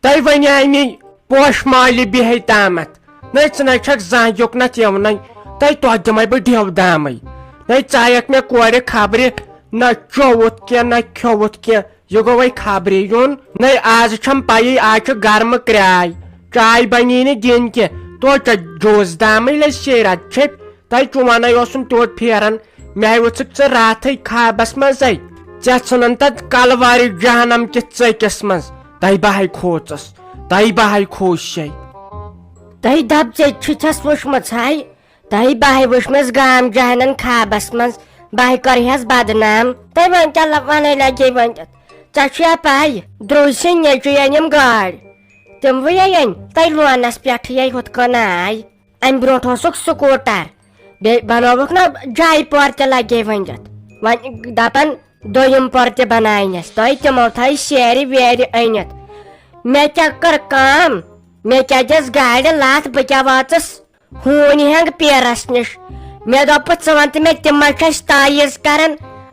تۄہہِ وَنیٛاے مےٚ پوشہٕ مالہِ بِہے تامَتھ نَے ژٕ نَے چھَکھ زانٛہہ یوٚکنَتھ یِونَے تۄہہِ توتہِ دِمَے بہٕ ڈیو دامٕے نَے ژایَکھ مےٚ کورِ خبرِ نہ چووُتھ کینٛہہ نہ کھیوٚوُتھ کینٛہہ یہِ گوٚو وۄنۍ خبرِ یُن نَے آز چھَم پَیی آز چھُ گرمہٕ کرٛاے چاے بَنی نہٕ دِنۍ کینٛہہ تویتہِ جوٗس دامٕے لٔج شیرَتھ چھِکھ تۄہہِ چوٗنَے اوسُم تویتہِ پھیران مےٚ وٕژھٕکھ ژٕ راتھٕے خابَس منٛزَے ژےٚ ژھٕنُن تَتھ کَلوارِ جہنم کِس ژٔکِس منٛز تۄہہِ بہے کھوٗژٕس تۄہہِ بہے کھوٗژے تۄہہِ دَپ ژےٚ چھُتھَس وٕچھمٕژ ہَے تۄہہِ بہے وٕچھمٕژ گام جہنن خابَس منٛز بہے کَرہٮ۪س بدنام تۄہہِ وۄنۍ وَنٕے لگے ؤنِتھ ژےٚ چھُیا پَے درٛوٚج سٕنٛدۍ نیٚچوٗ أنِم گاڑِ تِموٕے أنۍ تۄہہِ لونَس پٮ۪ٹھٕے ہُتھ کٔنۍ آے اَمہِ برونٛٹھ اوسُکھ سکوٗٹر بیٚیہِ بنووُکھ نا جایہِ پور تہِ لگے ؤنِتھ وۄنۍ دَپان دوٚیِم پور تہِ بناونَس تۄہہِ تِمو تھٲے سیرِ ویرِ أنِتھ مےٚ کیٛاہ کٔر کٲم مےٚ کیٛاہ دِژ گاڑِ لَتھ بہٕ کیٛاہ واژٕس ہوٗنۍ ہٮ۪نٛگ پیرَس نِش مےٚ دوٚپُس ژٕ وَن تہٕ مےٚ تِم ما چھِ اَسہِ تایٖز کران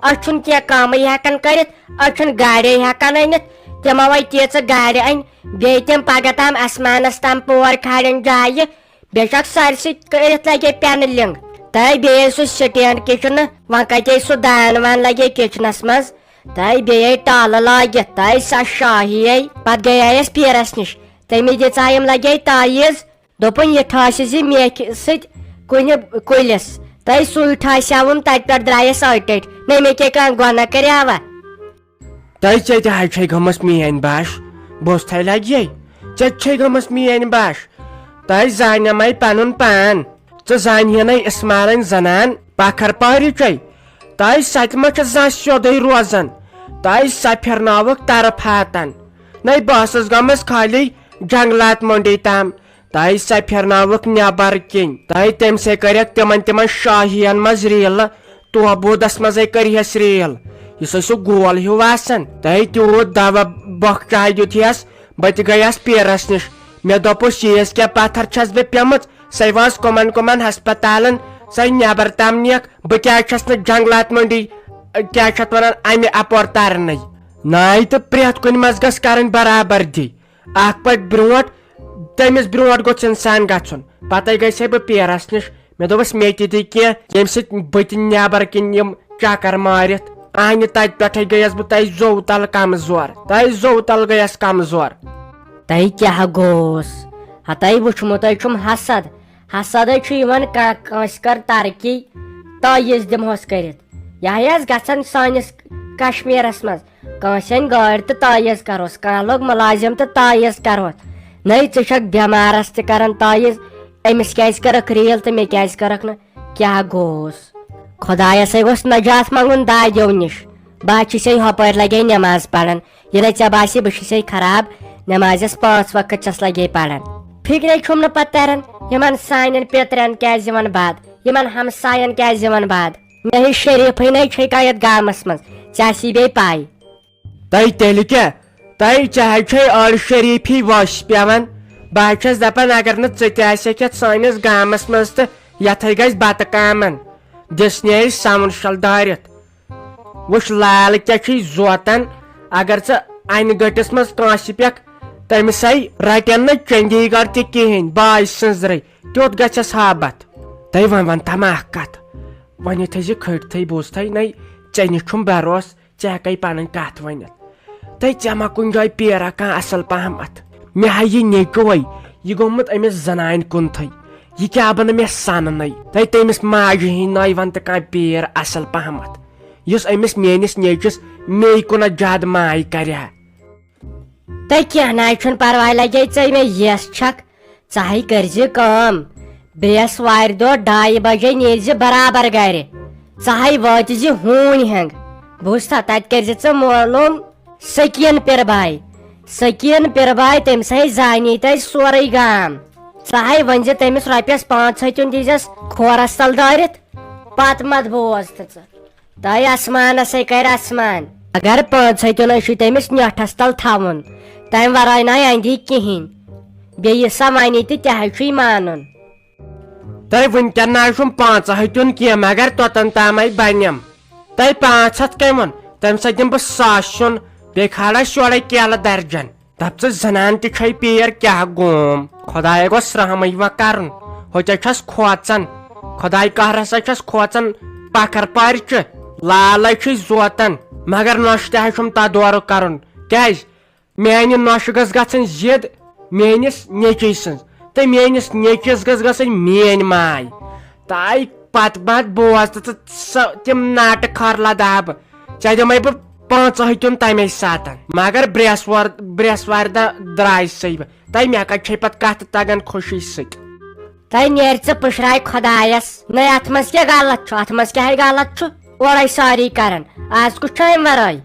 أسۍ چھُنہٕ کینٛہہ کٲمٕے ہٮ۪کان کٔرِتھ أسۍ چھُنہٕ گاڑے ہٮ۪کان أنِتھ تِمو وَے تیٖژٕ گاڑِ أنۍ بیٚیہِ تِم پگہہ تام آسمانَس تام پور کھالن جایہِ بیٚیہِ چھکھ سٲرسٕے کٔرِتھ لگے پٮ۪نہٕ لِنٛگ تۄہہِ بیٚیہِ سُہ سِٹینٛڈ کِچنہٕ وۄنۍ کَتے سُہ دان وان لگے کِچنَس منٛز تۄہہِ بیٚیہِ ٹالہٕ لٲگِتھ تۄہہِ سۄ شاہی پتہٕ گٔیے أسۍ پیرَس نِش تٔمِس دِژایِم لگے تایٖز دوٚپُن یہِ ٹھٲسہِ زِ میٚکھِ سۭتۍ کُنہِ کُلِس تۄہہِ سُے ٹھٲسیٛاوُم تَتہِ پٮ۪ٹھ درٛایَس أٹۍ أٹۍ نَے مےٚ کیٛاہ کانٛہہ گۄناہ کَریوا تۄہہِ ژےٚ حظ چھے گٔمٕژ میٲنۍ بَش بوٗزتھٕے لگے ژےٚ چھے گٔمٕژ میٲنۍ بَش تۄہہِ زانیٚمَے پَنُن پان ژٕ زانہِنَے اِسمارٕنۍ زنان پکھر پارِچے تۄہہِ سۄ ما چھِ زانٛہہ سیوٚدُے روزان تۄہہِ سۄ پھِرنٲوٕکھ طرفاتن نَے بہٕ ٲسٕس گٔمٕژ خٲلی جنگلات منڈی تام تۄہہِ سۄ پھِرنٲوٕکھ نٮ۪بر کِنۍ تۄہہِ تمہِ سۭتۍ کٔرِکھ تِمن شٲہین منٛز ریٖلہٕ توبوٗدس منٛزے کٔرہس ریٖل یُس سُہ گول ہیوٗ آسان تۄہہِ تیوٗت دوا بۄکھ چاے دِتہس بہٕ تہِ گٔیس پیرس نِش مےٚ دوٚپُس ییٖژ کیٛاہ پتھر چھس بہٕ پیمٕژ سۄ وٲژ کُمن کُمن ہسپتالن سۄ نٮ۪بر تام نِکھ بہٕ کیٛازِ چھس نہٕ جنگلات منڈی کیٛاہ چھِ اتھ ونان امہِ اپور ترنٕے ناے تہٕ پرٛٮ۪تھ کُنہِ منٛز گٔژھ کرٕنۍ برابردی اکھ پٲٹھۍ برونٛٹھ تٔمِس برونٛٹھ گوٚژھ انسان گژھُن پتے گژھے بہٕ پیرس نِش مےٚ دوٚپُس مےٚ تہِ دِ کینٛہہ ییٚمہِ سۭتۍ بہٕ تہِ نٮ۪بر کِنۍ یِم چکر مٲرِتھ انہِ تتہِ پٮ۪ٹھے گٔیس بہٕ تۄہہِ زوٚو تل کمزور تۄہہِ زوٚو تل گٔیس کمزور تۄہہِ کیٛاہ گوٚوُس ہا تۄہہِ وٕچھمُتٕے چھُم حسد حسدے چھُ یِوان کٲنٛسہِ کٔر ترقی تٲیٖز دِمہوس کٔرِتھ یہِ حظ گژھان سٲنِس کشمیٖرس منٛز کٲنٛسہِ انہِ گٲڑۍ تہٕ تٲیٖز کرہوس کانٛہہ لوٚگ مُلازِم تہٕ تٲیٖز کرہوس نَے ژٕ چھکھ بٮ۪مارس تہِ کران تٲیٖز أمِس کیٛازِ کٔرٕکھ ریٖل تہٕ مےٚ کیٛازِ کٔرٕکھ نہٕ کیٛاہ گوٚوُس خۄدایسے گوٚژھ نجات منٛگُن دادیو نِش بہٕ حظ چھسے ہۄپٲرۍ لگے نٮ۪ماز پران ییٚلے ژےٚ باسہِ بہٕ چھسے خراب نٮ۪مازٮ۪س 5 وقت چھس لگے پران فِکرے چھُم نہٕ پتہٕ تران یِمن سانٮ۪ن پِترٮ۪ن کیٛازِ یِوان بد یِمن ہمساین کیٛازِ یِوان بد مےٚ ہِش شریٖفٕے نَے چھے کا یتھ گامس منٛز ژےٚ آسی بیٚیہِ پاے تۄہہِ تیٚلہِ کیٛاہ تۄہہِ ژےٚ حظ چھے أڑۍ شریٖفی وش پیوان بہٕ حظ چھس دپان اگر نہٕ ژٕ تہِ آسکھ یتھ سٲنِس گامس منٛز تہٕ یتھے گژھِ بتہٕ کامن دِسنے سمن شل دٲرِتھ وٕچھ لال کیٛاہ چھُے زوتان اگر ژٕ انہِ گٔٹِس منٛز کٲنٛسہِ پٮ۪کھ تٔمِسے رٹن نہٕ چنڈی گڑھ تہِ کِہینۍ باے سٕنٛزرے تیُتھ گژھٮ۪س ہابت تۄہہِ وۄنۍ ونتھم اکھ کتھ وۄنۍ تھٲیزِ کھٔٹتھٕے بوٗزتھٕے نَے ژےٚ نِش چھُم بروس ژےٚ ہٮ۪کے پنٕنۍ کتھ ؤنِتھ تۄہہِ ژےٚ ما کُنہِ جایہِ پیرا کانٛہہ اصل پہمتھ مےٚ ہا یہِ نیٚچوے یہِ گوٚمُت أمِس زنانہِ کُنتھٕے یہِ کیٛاہ بہٕ نہٕ مےٚ سننٕے تۄہہِ تٔمِس ماجہِ ہِنٛدۍ نٲیون تہٕ کانٛہہ پیر اصل پہمتھ یُس أمِس میٲنِس نیٚچوِس میٚیہِ کُنتھ زیادٕ ماے کرِ ہا تۄہہِ کینٛہہ نہ حظ چھُنہٕ پرواے لگے ژےٚ مےٚ یس چھکھ ژٕ ہے کٔرزِ کٲم بیٚیس وارِ دۄہ 2:30 بجے نیرزِ برابر گرِ ژٕ ہے وٲتۍ زِ ہوٗنۍ ہٮ۪نٛگ بوٗزتھا تتہِ کٔرزِ ژٕ معلوٗم سکیٖن پِرباے سکیٖن پِرباے تٔمِس ہے زانی تۄہہِ سورُے گام ژٕ ہے ؤنزِ تٔمِس رۄپیس 500 دِزٮ۪س کھورس تل دٲرِتھ پتہٕ مت بوز تہٕ ژٕ تۄہہِ آسمانسے کرِ آسمان اگر 500 چھُ تٔمِس نیٹھس تل تھاوُن تمہِ ورٲے نَے اندی کِہینۍ بیٚیہِ یہِ سا ونے تہِ تہِ حظ چھُے مانُن تۄہہِ وٕنکٮ۪ن نہ حظ چھُم 500 کینٛہہ مگر توٚتن تامے بنیم تۄہہِ 500 کٔمۍ ووٚن تمہِ سۭتۍ دِمہٕ بہٕ 100 سیُن بیٚیہِ کھالس شورے کیلہٕ درجن دپ ژٕ زنان تہِ چھے پیر کیٛاہ گوم خۄدایا گوٚژھ رحمٕے وۄنۍ کرُن ہوٚتہِ چھس کھوژان خۄداے قہر ہسا چھس کھوژان پکھر پرچہِ لالے چھُے زوتان مگر نۄشہِ تہِ چھُم تتھ دورٕ کرُن کیازِ میانہِ نۄشہِ گٔژھ گژھٕنۍ ضد میٲنِس نیٚچوۍ سٕنٛز تہٕ میٲنِس نیٚچوِس گٔژھ گژھٕنۍ میٲنۍ ماے تاے پتہٕ مت بوز تہٕ تِم ناٹہٕ کھرلا دبہٕ ژےٚ دِمے بہٕ 5 تمے ساتن مگر برٛیسوارِ دۄہ درٛاے سٕے بہٕ تہٕ مےٚ کتہِ چھے پتہٕ کتھ تگان خوشی سۭتۍ تۄہہِ نیرِ ژٕ پٕشراے خۄدایس نَے اتھ منٛز کیٛاہ غلط چھُ اتھ منٛز کیٛاہ غلط چھُ اورے ساری کران آز کُس چھُ امہِ ورٲے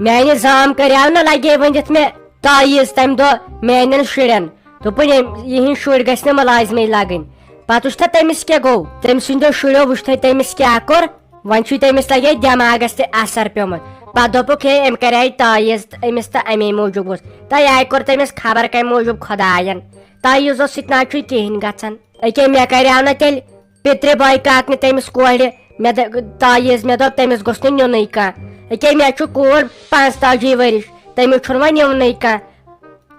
میانہِ زام کریاو نہ لگے ؤنِتھ مےٚ تایٖز تمہِ دۄہ میانٮ۪ن شُرٮ۪ن دوٚپُن یِہِنٛدۍ شُرۍ گژھِ نہٕ مُلازمٕے لگٕنۍ پتہٕ وٕچھتھا تٔمِس کیٛاہ گوٚو تٔمۍ سٕنٛدیو شُرٮ۪و وٕچھتھے تٔمِس کیٛاہ کوٚر وۄنۍ چھُ تٔمِس لگے دٮ۪ماغس تہِ اثر پیومُت پتہٕ دوٚپُکھ ہے أمۍ کریاے تایٖز تہٕ أمِس تہٕ امے موٗجوٗب اوس تہٕ آے کوٚر تٔمِس خبر کمہِ موٗجوٗب خۄداین تایٖزو سۭتۍ نہ چھُے کِہینۍ گژھان أکے مےٚ کریاو نہ تیٚلہِ پِترِ بٲے کاکنہِ تٔمِس کورِ مےٚ تایٖز مےٚ دوٚپ تٔمِس گوٚژھ نہٕ نیُنٕے کانٛہہ أکے مےٚ چھُ کوٗر 45 ؤرِش تٔمِس چھُنہٕ وۄنۍ نِونٕے کانٛہہ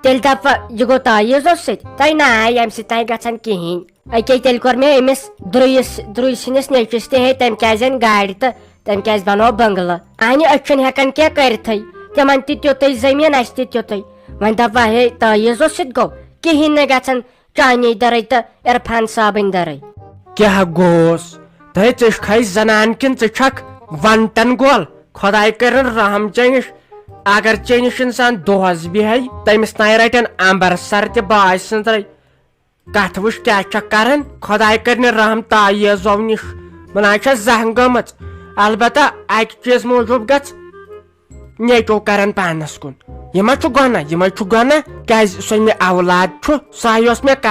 تیٚلہِ دپہٕ یہِ گوٚو تایٖزو سۭتۍ تۄہہِ نہ امہِ سۭتۍ نہ گژھان کِہینۍ أکے تیٚلہِ کوٚر مےٚ أمِس درُے سٕنٛدِس نیٚچوِس تہِ ہے تٔمۍ کیازِ انہِ گاڑِ تہٕ تٔمۍ کیازِ بنوو بنگلہٕ انہِ أسۍ چھِنہٕ ہٮ۪کان کینٛہہ کٔرتھٕے تِمن تہِ تیُتُے زٔمیٖن اسہِ تہِ تیُتُے وۄنۍ دپہٕ ہے تایٖزو سۭتۍ گوٚو کِہینۍ نہٕ گژھان چانے درٕے تہٕ عرفان صٲبٕنۍ درٕے کیٛاہ گوس تہٕ ژٕ چھکھے زنان کِنہٕ ژٕ چھکھ ونٹن گول خۄداے کرن رحم ژےٚ نِش اگر ژےٚ نِش انسان دۄہس بیہہِ تٔمِس تانۍ رٹن امبرسر تہِ باے سٕنٛزرے کتھ وٕچھ کیٛاہ چھکھ کران خۄداے کرنہِ رحم تایٖزو نِش بہٕ نہ چھس زانٛہہ گٔمٕژ البتہ اکہِ چیٖز موٗجوٗب گژھ نیٚچو کران پانس کُن یہِ ما چھُ گۄناہ کیازِ سۄ مےٚ اولاد چھُ سۄے اوس مےٚ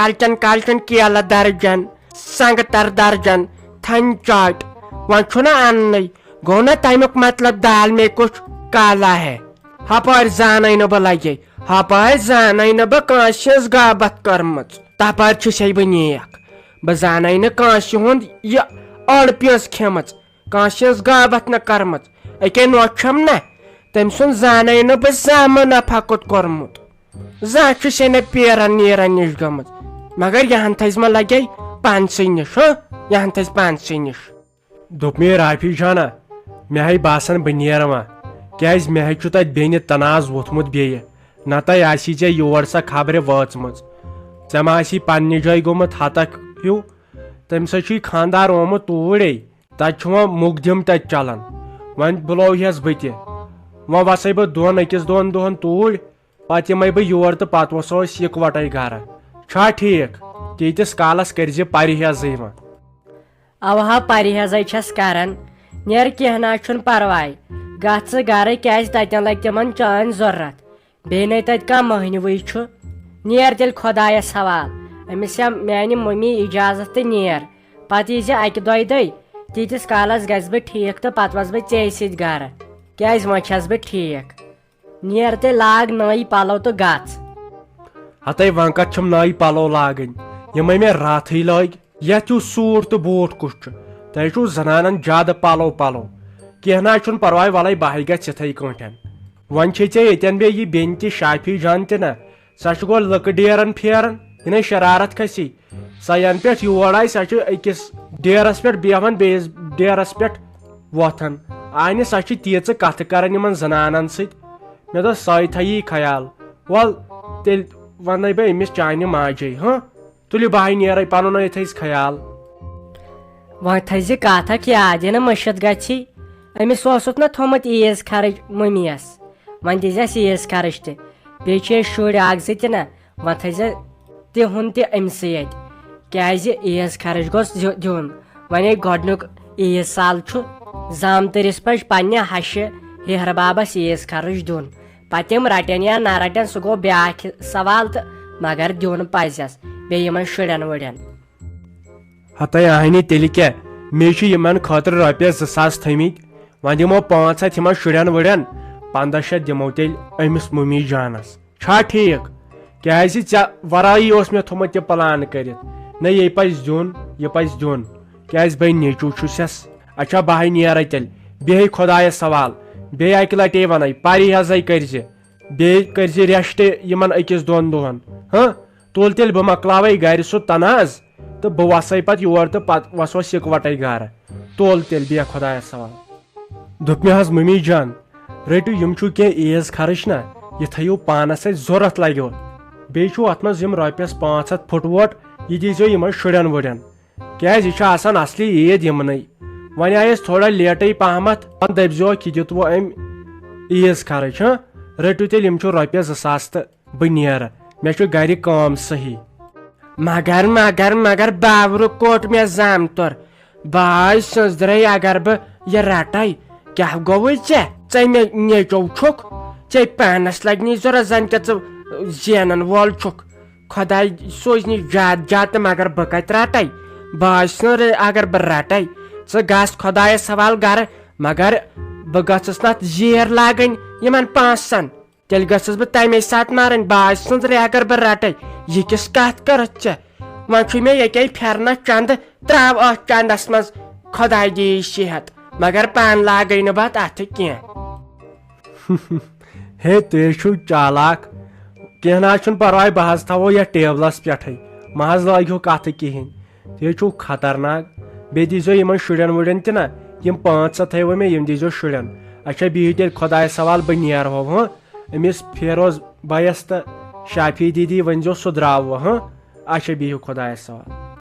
کالچن کیلہٕ درجن سنگتر درجن تھنہِ چاٹ وۄنۍ چھُنہ اننٕے گوٚو نہ تمیُک مطلب دال میں کچھ کالا ہے ہپٲرۍ زانے نہٕ بہٕ لگے ہپٲرۍ زانے نہٕ بہٕ کٲنٛسہِ ہٕنٛز غٲبت کٔرمٕژ تپٲرۍ چھُسے بہٕ نیک بہٕ زانے نہٕ کٲنٛسہِ ہُنٛد یہِ أڑ پیٖس کھیٚمٕژ کٲنٛسہِ ہٕنٛز غٲبت نہٕ کٔرمٕژ أکے نوٚچھم نہ تٔمۍ سُنٛد زانے نہٕ بہٕ زانٛہہ مُنافع کوٚت کوٚرمُت زانٛہہ چھُسے نہٕ پیرن نیرن نِش گٔمٕژ مگر یہن تھٲیزِ مےٚ لگے پانسٕے نِش یہن تھٲیزِ پانسٕے نِش دوٚپ مے رافی جانا مےٚ ہے باسان بہٕ نیرٕ وۄنۍ کیازِ مےٚ ہے چھُ تتہِ بیٚنہِ تناز ووٚتھمُت بیٚیہِ نتہٕ آسی ژےٚ یور سۄ خبرِ وٲژمٕژ ژےٚ ما آسی پننہِ جایہِ گوٚمُت ہتکھ ہیوٗ تٔمۍ سۭتۍ چھُے خانٛدار آمُت توٗرۍ تتہِ چھُ وۄنۍ مُقدِم تتہِ چلان وۄنۍ بُلوہس بہٕ تہِ وۄنۍ وسے بہٕ أکِس دۄن دۄہن توٗرۍ پتہٕ یِمے بہٕ یور تہٕ پتہٕ وسو أسۍ یِکوٹے گرٕ چھا ٹھیٖک تیٖتِس کالس کٔرزِ پرہیزٕے وۄنۍ اوا پرہیزے چھس کران نیر کینٛہہ نہ چھُنہٕ پرواے گژھ ژٕ گرٕ کیازِ تتٮ۪ن لگہِ تِمن چٲنۍ ضروٗرت بیٚیہِ نے تتہِ کانٛہہ مٔہنِوٕے چھُ نیر تیٚلہِ خۄدایس حوال أمِس یا میانہِ مٔمی اجازت تہٕ نیر پتہٕ یی زِ اکہِ دۄیہِ دۄہۍ تیٖتِس کالس گژھِ بہٕ ٹھیٖک تہٕ پتہٕ وس بہٕ ژےٚ سۭتۍ گرٕ کیازِ وۄنۍ چھس بہٕ ٹھیٖک نیر تیٚلہِ لاگ نٔے پلو تہٕ گژھ ہتے وۄنۍ کتھ چھم نٔے پلو لاگٕنۍ یِمے مےٚ راتھٕے لٲگۍ یتھ چھُ سوٗٹ تہٕ بوٗٹھ کُس چھُ تۄہہِ چھُو زنانن زیادٕ پلو کینٛہہ نہ چھُنہٕ پرواے وَلے بہے گژھِ یِتھٕے کٲٹھۍ وۄنۍ چھے ژےٚ ییٚتٮ۪ن بیٚیہِ یہِ بیٚنہِ تہِ شافی جان تہِ نہ سۄ چھِ گۄڈٕ لٕکہٕ ڈیرن پھیران یِنٕے شرارت کھسی سۄ ینہٕ پٮ۪ٹھ یور آیہِ سۄ چھِ أکِس ڈیرس پٮ۪ٹھ بیہوان بیٚیِس ڈیرس پٮ۪ٹھ وۄتھان آے نہٕ سۄ چھِ تیٖژٕ کتھٕ کران یِمن زنانن سۭتۍ مےٚ دوٚپ سۄے تھایی خیال وَل تیٚلہِ ونے بہٕ أمِس چانہِ ماجے تُلِو بہے نیرے پنُن تھٲیِس خیال وۄنۍ تھٲیزِ کتھ اکھ یاد یہِ نہٕ مٔشِتھ گژھی أمِس اوسُکھ نہ تھوٚمُت عیٖز خرٕچ مٔمیَس وۄنۍ دِزٮ۪س عیٖز خرٕچ تہِ بیٚیہِ چھِ أسۍ شُرۍ اکھ زٕ تہِ نہ وۄنۍ تھٲیزِ تِہُنٛد تہِ أمسٕے اَتہِ کیازِ عیٖز خرٕچ گوٚژھ دیُن وۄنۍ گۄڈنیُک عیٖز سال چھُ زامتٕرِس پزِ پننہِ ہشہِ ہیہر بابس عیٖز خرٕچ دیُن پتہٕ یِم رٹن یا نہ رٹن سُہ گوٚو بیٛاکھ سوال تہٕ مگر دیُن پزٮ۪س بیٚیہِ یِمن شُرٮ۪ن وُرٮ۪ن ہتے آہنی تیٚلہِ کیٛاہ مےٚ چھِ یِمن خٲطرٕ رۄپیس 2000 تھٲمٕتۍ وۄنۍ دِمو 500 یِمن شُرٮ۪ن وُرٮ۪ن 1500 دِمو تیٚلہِ أمِس مٔمی جانس چھا ٹھیٖک کیازِ ژےٚ ورٲیی اوس مےٚ تھوٚمُت یہِ پلان کٔرِتھ نہ یہِ پزِ دیُن یہِ پزِ دیُن کیازِ بہٕ نیٚچوٗ چھُسٮ۪س اچھا بہے نیرے تیٚلہِ بیٚیہِ خۄدایس سوال بیٚیہِ اکہِ لٹے ونَے پرہیزے کٔرزِ بیٚیہِ کٔرزِ ریسٹ یِمن أکِس دۄن دۄہن ہاں تُل تیٚلہِ بہٕ مۄکلاوے گرِ سُہ تناز تہٕ بہٕ وسے پتہٕ یور تہٕ پتہٕ وسو أسۍ اِکوٹے گرٕ تُل تیٚلہِ بیٚہہ خۄدایس حوال دوٚپ مےٚ حظ مٔمی جان رٔٹِو یِم چھُو کینٛہہ عیز خرٕچ نا یہِ تھٲیِو پانس اَتہِ ضوٚرتھ لگیو بیٚیہِ چھُو اتھ منٛز یِم رۄپیس 500 پھُٹ ووٹ یہِ دیٖزیو یِمن شُرٮ۪ن وُرٮ۪ن کیٛازِ یہِ چھُ آسان اصلی عیٖد یِمنٕے وۄنۍ آیہِ أسۍ تھوڑا لیٹے پہمتھ وۄنۍ دٔپزِہوکھ یہِ دِتوٕ أمۍ عیز خرٕچ ہاں رٔٹِو تیٚلہِ یِم چھُ رۄپیس 2,000 تہٕ بہٕ نیرٕ مےٚ چھُ گرِ کٲم صحیح مگر باورٕ کوٚٹ مےٚ زامتُر باے سٕنٛزرے اگر بہٕ یہِ رٹے کیٛاہ گوٚوُے ژےٚ مےٚ نیچو چھُکھ ژےٚ پانس لگہِ نی ضروٗرت زن کہِ ژٕ زینن وول چھُکھ خۄداے سوٗزنہِ زیادٕ تہٕ مگر بہٕ کتہِ رٹے باے سٕنٛز اگر بہٕ رٹے ژٕ گژھ خۄدایس حوال گرٕ مگر بہٕ گژھٕس نہٕ اتھ زیر لاگٕنۍ یِمن 500 تیٚلہِ گژھٕس بہٕ تمے ساتہٕ مارٕنۍ باے سٕنٛز اگر بہٕ رٹے یہِ کِس کتھ کٔرتھ ژےٚ وۄنۍ چھُ مےٚ ییٚکے پھیرنس چندٕ تراو اتھ چندس منٛز خۄداے دِیی صحت مگر پانہٕ لاگے نہٕ بہٕ اتھٕ کینٛہہ ہے تُہۍ چھِو چالاک کینٛہہ نہ حظ چھُنہٕ پرواے بہٕ حظ تھاوو یتھ ٹیبلس پٮ۪ٹھے مہ حظ لٲگِہوکھ اتھٕ کِہینۍ تُہۍ چھِو خطرناک بیٚیہِ دیٖزیو یِمن شُرٮ۪ن وُرٮ۪ن تہِ نہ یِم 500 تھٲیوٕ مےٚ یِم دیٖزیو شُرٮ۪ن اچھا بِہِو تیٚلہِ خۄدایس حوال بہٕ نیرہو ہاں أمِس فیروز بایس تہٕ شافی دیدی ؤنۍزیو سُہ درٛاو وۄنۍ ہاں اچھا بِہِو خۄدایس حوال